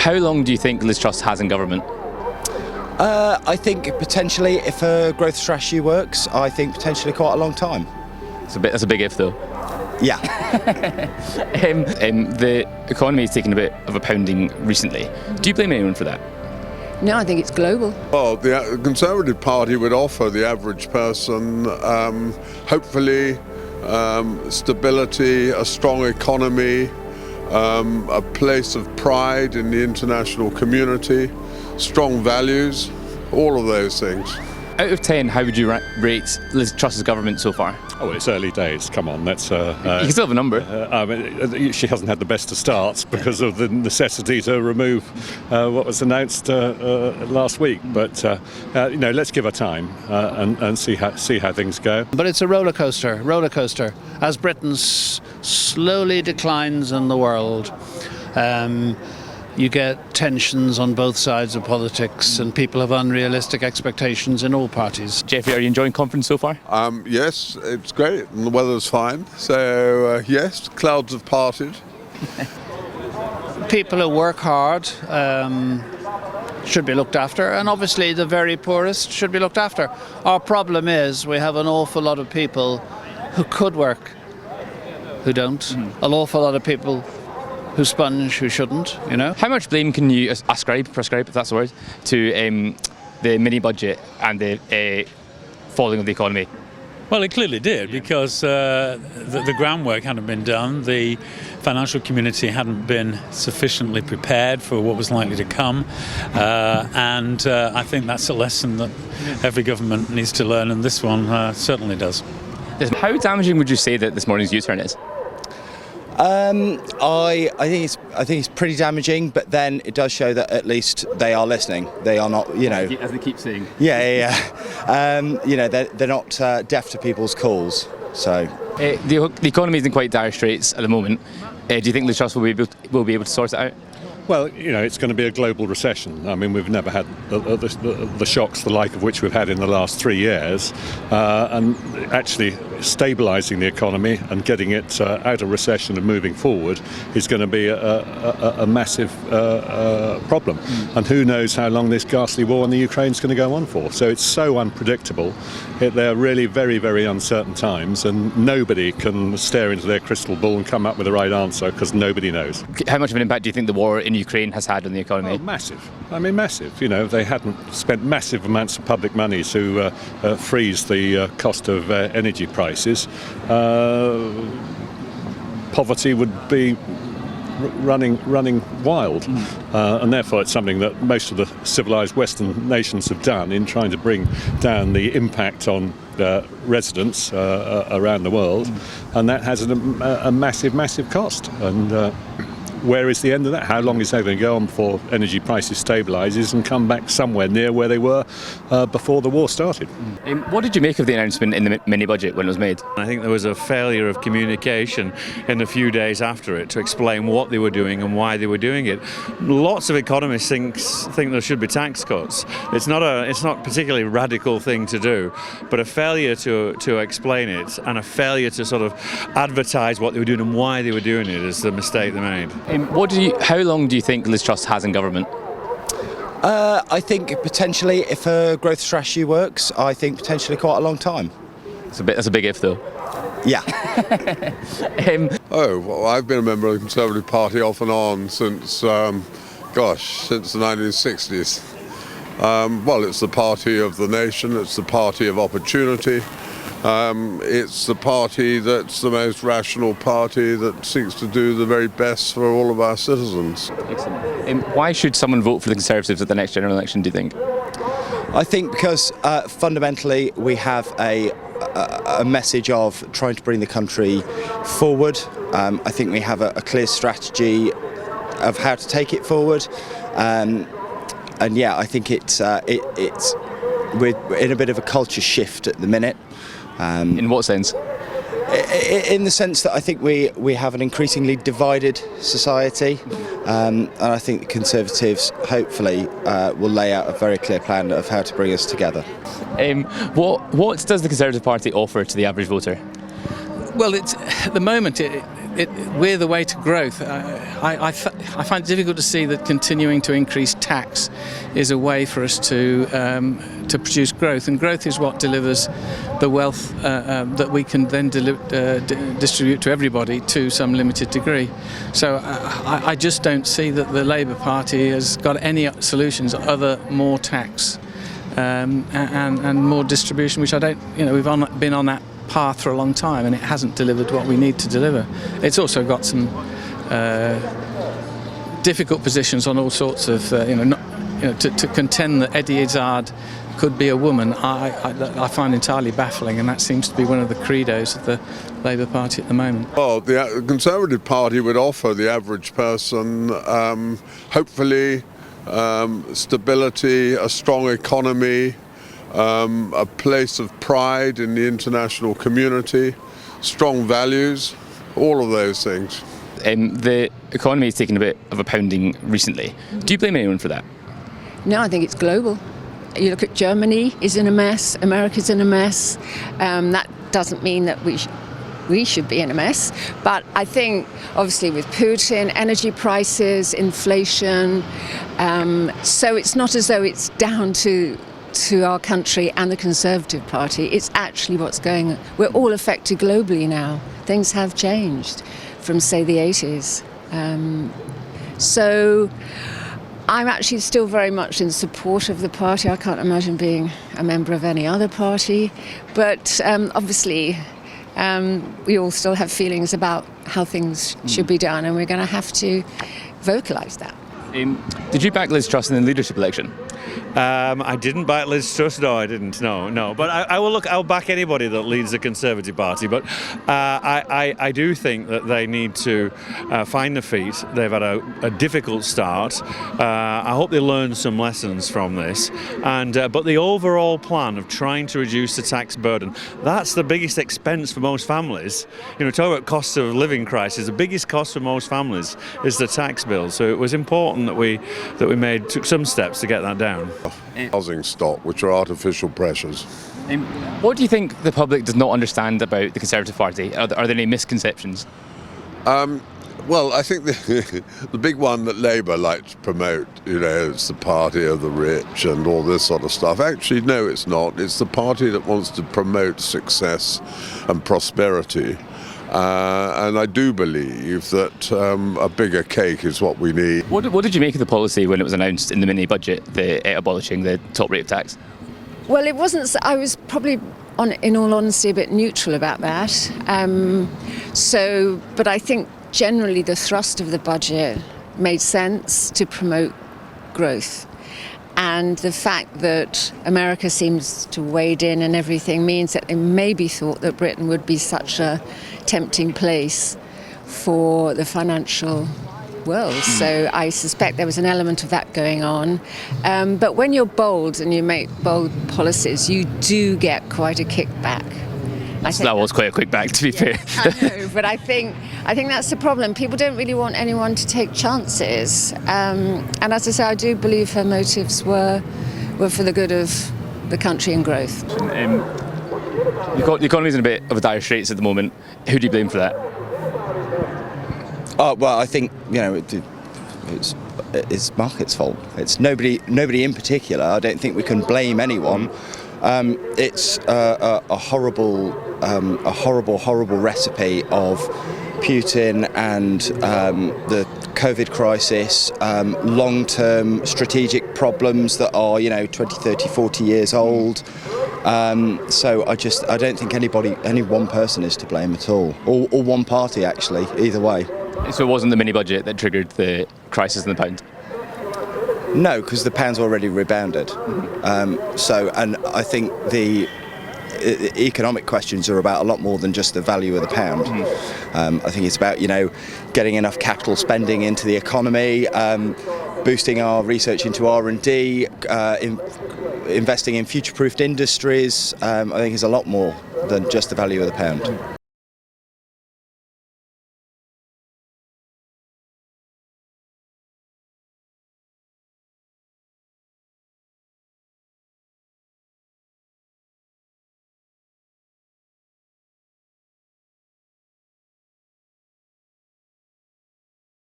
How long do you think Liz Truss has in government? I think potentially, if her growth strategy works, I think potentially quite a long time. That's a big if, though. Yeah. The economy has taken a bit of a pounding recently. Do you blame anyone for that? No, I think it's global. Well, the Conservative Party would offer the average person, hopefully, stability, a strong economy, a place of pride in the international community, strong values, all of those things. Out of 10, how would you rate Liz Truss's government so far? Oh, it's early days. Come on, that's. You can still have a number. She hasn't had the best of starts because of the necessity to remove what was announced last week. But let's give her time and see how things go. But it's a roller coaster, as Britain slowly declines in the world. You get tensions on both sides of politics, and people have unrealistic expectations in all parties. Jeffrey, are you enjoying conference so far? Yes, it's great, and the weather's fine. So yes, clouds have parted. People who work hard should be looked after, and obviously the very poorest should be looked after. Our problem is we have an awful lot of people who could work who don't. An awful lot of people who sponge, who shouldn't, you know. How much blame can you prescribe, if that's the word, to the mini budget and the falling of the economy? Well, it clearly did, because the groundwork hadn't been done. The financial community hadn't been sufficiently prepared for what was likely to come. And I think that's a lesson that every government needs to learn, and this one certainly does. How damaging would you say that this morning's U-turn is? I think it's pretty damaging, but then it does show that at least they are listening. They are not, as they keep saying. Yeah. They're not deaf to people's calls. So the economy is in quite dire straits at the moment. Do you think Liz Truss will be able to sort it out? Well, it's going to be a global recession. I mean, we've never had the shocks, the like of which we've had in the last 3 years, and actually stabilising the economy and getting it out of recession and moving forward is going to be a massive problem. And who knows how long this ghastly war in the Ukraine is going to go on for. So it's so unpredictable. They're really very, very uncertain times, and nobody can stare into their crystal ball and come up with the right answer, because nobody knows. How much of an impact do you think the war in Ukraine has had on the economy? Oh, massive. I mean, massive. They hadn't spent massive amounts of public money to freeze the cost of energy prices. Poverty would be running wild, and therefore it's something that most of the civilised Western nations have done in trying to bring down the impact on residents around the world, and that has a massive cost. And where is the end of that? How long is that going to go on before energy prices stabilises and come back somewhere near where they were before the war started? What did you make of the announcement in the mini-budget when it was made? I think there was a failure of communication in the few days after it to explain what they were doing and why they were doing it. Lots of economists think there should be tax cuts. It's not a particularly radical thing to do, but a failure to explain it and a failure to sort of advertise what they were doing and why they were doing it is the mistake they made. How long do you think Liz Truss has in government? I think potentially, if her growth strategy works, I think potentially quite a long time. That's a big if, though. Yeah. Well, I've been a member of the Conservative Party off and on since the 1960s. Well, it's the party of the nation, it's the party of opportunity. It's the party that's the most rational party that seeks to do the very best for all of our citizens. Excellent. Why should someone vote for the Conservatives at the next general election, do you think? I think because fundamentally we have a message of trying to bring the country forward. I think we have a clear strategy of how to take it forward. I think we're in a bit of a culture shift at the minute. In what sense? In the sense that I think we have an increasingly divided society, and I think the Conservatives hopefully will lay out a very clear plan of how to bring us together. What does the Conservative Party offer to the average voter? Well, at the moment, we're the way to growth. I find it difficult to see that continuing to increase tax is a way for us to produce growth, and growth is what delivers the wealth that we can then distribute to everybody to some limited degree. So I just don't see that the Labour Party has got any solutions other more tax and more distribution, which I don't. We've been on that path for a long time, and it hasn't delivered what we need to deliver. It's also got some difficult positions on all sorts of, to contend that Eddie Izzard could be a woman, I find entirely baffling, and that seems to be one of the credos of the Labour Party at the moment. Well, the Conservative Party would offer the average person, hopefully, stability, a strong economy, a place of pride in the international community, strong values, all of those things. The economy has taken a bit of a pounding recently. Do you blame anyone for that? No, I think it's global. You look at Germany is in a mess, America's in a mess. That doesn't mean that we should be in a mess. But I think, obviously, with Putin, energy prices, inflation, so it's not as though it's down to our country and the Conservative Party. It's actually what's going on. We're all affected globally now. Things have changed from, say, the 80s. So I'm actually still very much in support of the party. I can't imagine being a member of any other party. But obviously, we all still have feelings about how things should be done, and we're going to have to vocalise that. Did you back Liz Truss in the leadership election? I didn't back Liz Truss. No, I didn't. No. But I will look. I'll back anybody that leads the Conservative Party. But I do think that they need to find their feet. They've had a difficult start. I hope they learn some lessons from this. And but the overall plan of trying to reduce the tax burden, that's the biggest expense for most families. Talk about cost of living crisis. The biggest cost for most families is the tax bill. So it was important that we took some steps to get that down. Housing stock, which are artificial pressures. What do you think the public does not understand about the Conservative Party? Are there any misconceptions? Well, I think the big one that Labour like to promote, it's the party of the rich and all this sort of stuff. Actually, no, it's not. It's the party that wants to promote success and prosperity. And I do believe that a bigger cake is what we need. What did you make of the policy when it was announced in the mini budget, abolishing the top rate of tax? Well, it wasn't. I was probably, in all honesty, a bit neutral about that. But I think generally the thrust of the budget made sense to promote growth. And the fact that America seems to wade in and everything means that they maybe thought that Britain would be such a tempting place for the financial world. So I suspect there was an element of that going on. But when you're bold and you make bold policies, you do get quite a kickback. That was quite a quick back, to be fair. I know, but I think that's the problem. People don't really want anyone to take chances. And as I say, I do believe her motives were for the good of the country and growth. The economy's in a bit of a dire straits at the moment. Who do you blame for that? Well, I think it's market's fault. It's nobody in particular. I don't think we can blame anyone. It's a horrible recipe of Putin and the COVID crisis, long-term strategic problems that are 20, 30, 40 years old. So I don't think any one person is to blame at all, or one party actually. Either way. So it wasn't the mini budget that triggered the crisis in the pound? No, because the pound's already rebounded. And I think the economic questions are about a lot more than just the value of the pound. I think it's about getting enough capital spending into the economy, boosting our research into R&D, investing in future-proofed industries. I think it's a lot more than just the value of the pound.